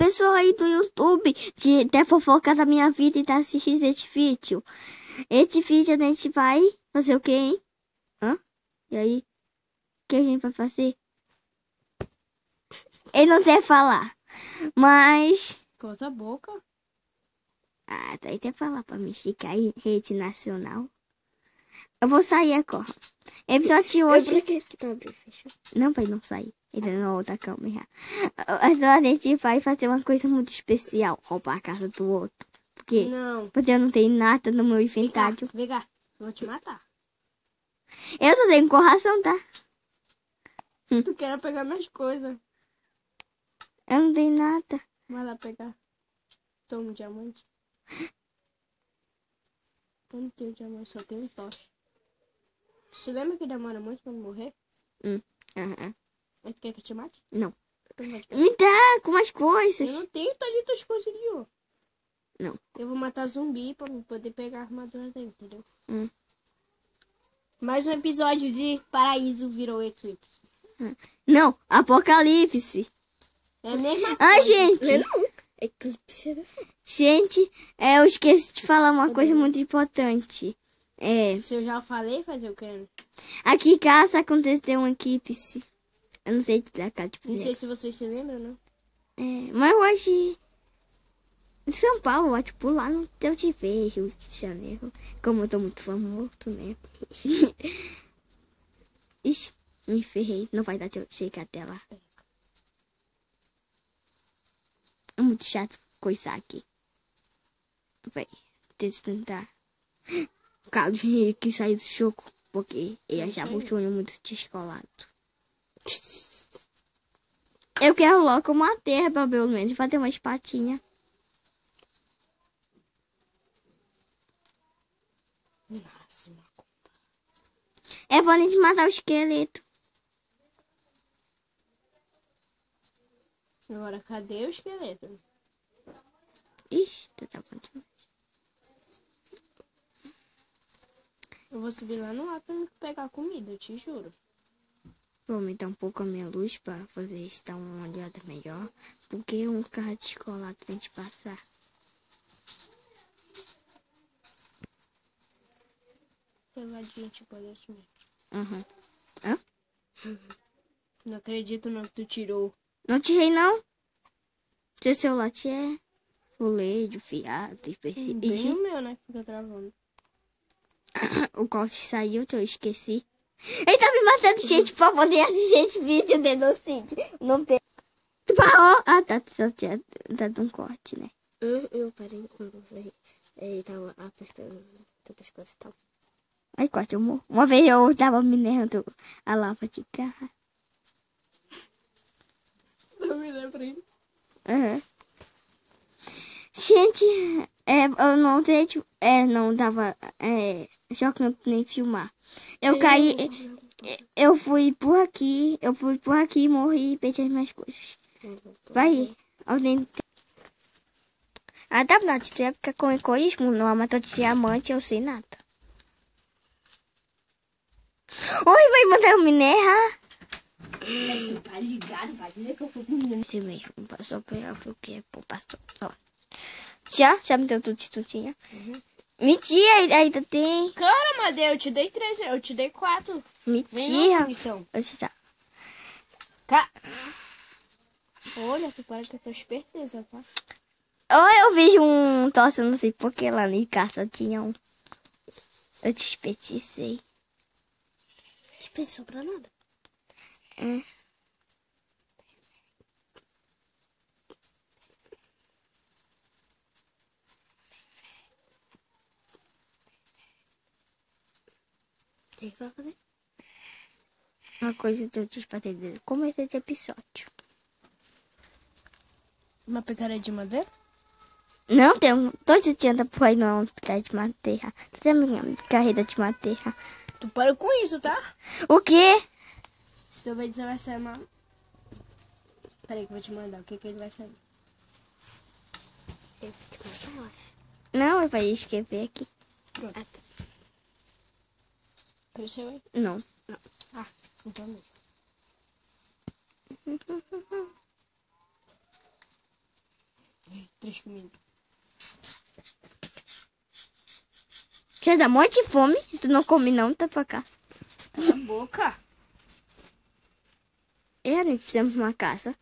pessoa aí do YouTube de ter fofoca da minha vida e tá assistindo esse vídeo. Esse vídeo a gente vai fazer o quê, hein? Hã? E aí? O que a gente vai fazer? Ele não sei falar. Mas... Cala a boca. Ah, tá aí até falar pra me esticar em rede nacional. Eu vou sair agora. Episódio de hoje... Não vai não sair. Ele não outra câmera. Então a gente vai fazer uma coisa muito especial. Roubar a casa do outro. Por quê? Não. Porque eu não tenho nada no meu inventário. Vem cá. Eu vou te matar. Eu só tenho coração, tá? Tu quer pegar minhas coisas. Eu não tenho nada. Vai lá pegar. Toma um diamante. Eu não tenho diamante, só tenho um tocha. Você lembra que demora muito pra morrer? Aham. Aí tu quer que eu te mate? Não. Então vai te pegar. Me dá com as Eu coisas. não tenho Thalita, as coisas ali, ó. Não. Eu vou matar zumbi pra poder pegar a armadura dele, entendeu? Mais um episódio de Paraíso virou eclipse. Não, Apocalipse. É a mesma Ah, coisa. gente. Não. Eclipse é assim. Gente, eu esqueci de falar uma coisa muito importante. Se eu já falei, fazer o quê? Aqui em casa aconteceu um eclipse. Eu não sei explicar, tipo, Não sei se vocês se lembram, não. mas hoje em São Paulo, ó, tipo, lá no Rio de Janeiro. Como eu tô muito famoso, né? Ixi, me ferrei. Não vai dar de eu chegar até lá. É muito chato coisar aqui. Vai, tentar. Carlos Henrique saiu do choco porque ele achava o Júnior muito descolado. Eu quero logo uma terra, pelo menos, fazer uma espatinha. Nossa, É bom a gente matar o esqueleto. agora cadê o esqueleto? Ixi, tá bom demais. Eu vou subir lá no alto pra pegar comida, eu te juro. Vou aumentar um pouco a minha luz para fazer estar uma olhada melhor. Porque um carro de escola tem que passar. Peladinho, tipo, olha assim. Uhum. Hã? Não acredito não que tu tirou. Não tirei, não. Seu celular é fuleiro, fiado e Bem o meu, né? Que fica travando. O corte saiu, que eu esqueci. Ele tá me matando, gente, pra poder assistir esse vídeo de genocídio. Não tem. Tu parou? Ah, tá. Só tinha dado um corte, né? Eu parei quando você tava apertando tantas coisas e tal. Aí, corte, eu morro. Uma vez eu tava minerando a lava de garra. Não me lembro aí. Uhum. Gente, eu não sei, não dava jogando nem filmar. Eu caí, eu fui por aqui, morri e perdi as minhas coisas. Vai, alguém... Ah, tá bom, se você ficar com egoísmo, não matou de diamante, eu sei nada. Oi, vai mandar o minerar? Mas tu tá ligado, vai dizer que eu fui com menino. Esse mesmo, passou pela, foi o que? Pô, passou, ó. Já me deu tudo de tudinho. Mentira, ainda tem. Cara, Madeira, eu te dei 3, eu te dei 4. Mentira. Então. Eu te dá. Olha, tu parece que eu tô esperteza, tá? Eu vejo um tosse, não sei porque lá em casa tinha um. Eu desperdicei. Desperdiçou pra nada. O que você vai fazer? Uma coisa que eu disse pra desde começo desse episódio. Uma picareta de madeira? Não tem um. Todos os dias por aí não picareta de madeira. Tem minha carreira de madeira. Tu para com isso, tá? O quê? Se tu vai dizer, vai sair uma... Peraí que eu vou te mandar. O que ele vai sair? Eu vou te contar, eu acho. Não, eu vou escrever aqui. Pronto. Apareceu aí? Não. Ah, então não. 3 comidas. Já dá um monte de fome. Tu não come não, tá tua casa. Cala a boca. A gente fizemos uma casa.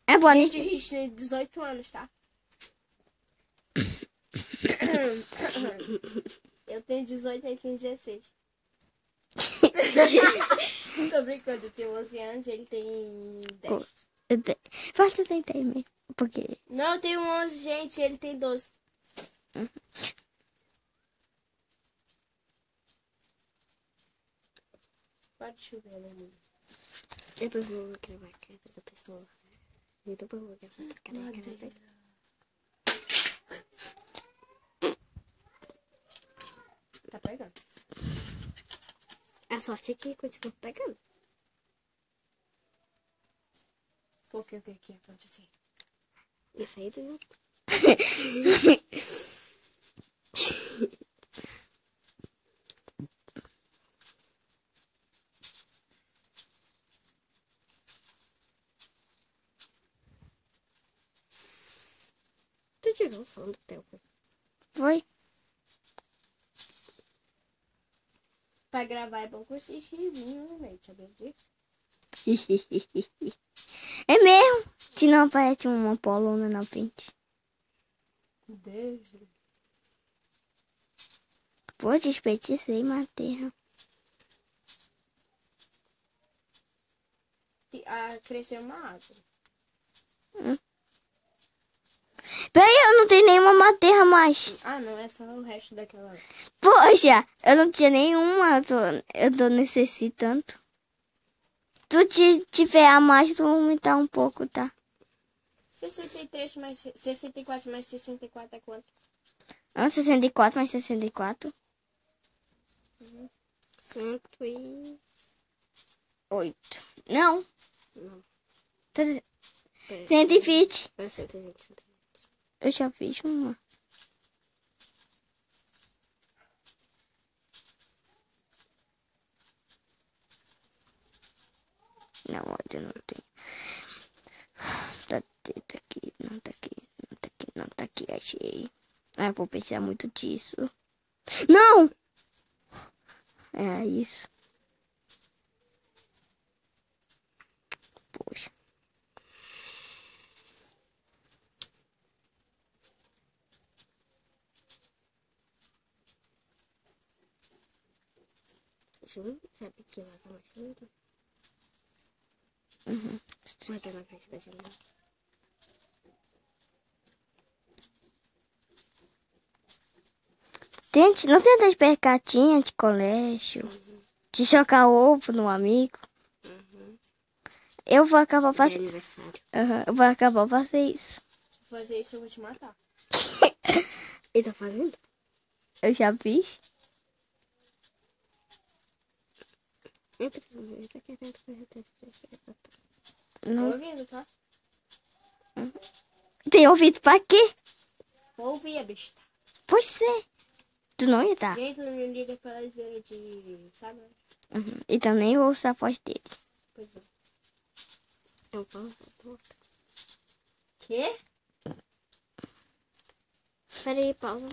É bom, a Gente, gente... a gente tem 18 anos, tá? Eu tenho 18 e ele tem 16. Tô brincando, eu tenho 11 anos e ele tem 10. Faz tu tentar aí mesmo. Porque... Não, eu tenho 11, gente, e ele tem 12. Pode chover, né, amigo? Depois eu vou gravar a cara da pessoa. E depois eu vou gravar a cara da pessoa. Tá pegando. A sorte é que continua pegando. Por que o que aconteceu? Isso aí do jogo. Tu tirou o som do teu. Foi? Pra gravar é bom com esse xizinho, né, velho? Sabia disso? É mesmo? Se não aparece uma polona na frente. Deus. Pô, desperdicei, matei. Cresceu uma árvore. Peraí, eu não tenho nenhuma materra mais. Ah, não, é só o resto daquela. Poxa, eu não tinha nenhuma. Eu tô necessitando. Tu tiver a mais, tu vai aumentar um pouco, tá? 63 mais 64 mais 64 é quanto? 64 mais 64. 108. 8. Não. Não. Tá- Pera, 120. é 120. Eu já fiz uma. Não, olha, não tem. Tá aqui, não tá aqui, não tá aqui, não tá aqui, achei. Ah, eu vou pensar muito disso. Não! É isso. Poxa. Juro? Sabe que lá tá mais fundo? Uhum. Vai ter na frente da janela. Não tenta esperar cartinha de colégio. De chocar ovo no amigo. Eu vou acabar De fazendo. aniversário. Eu vou acabar fazendo isso. Se fazer isso, eu vou te matar. Ele tá fazendo? Eu já fiz. Eu preciso ver. Tá querendo fazer teste. Não. Tô ouvindo, tá? Tem ouvido pra quê? Vou ouvir a besta. Pois é. Tu não ia estar. Gente, não me liga pra dizer de. Sabe? Então nem ouço a voz dele. Pois é. Eu vou. Quê? Peraí, pausa.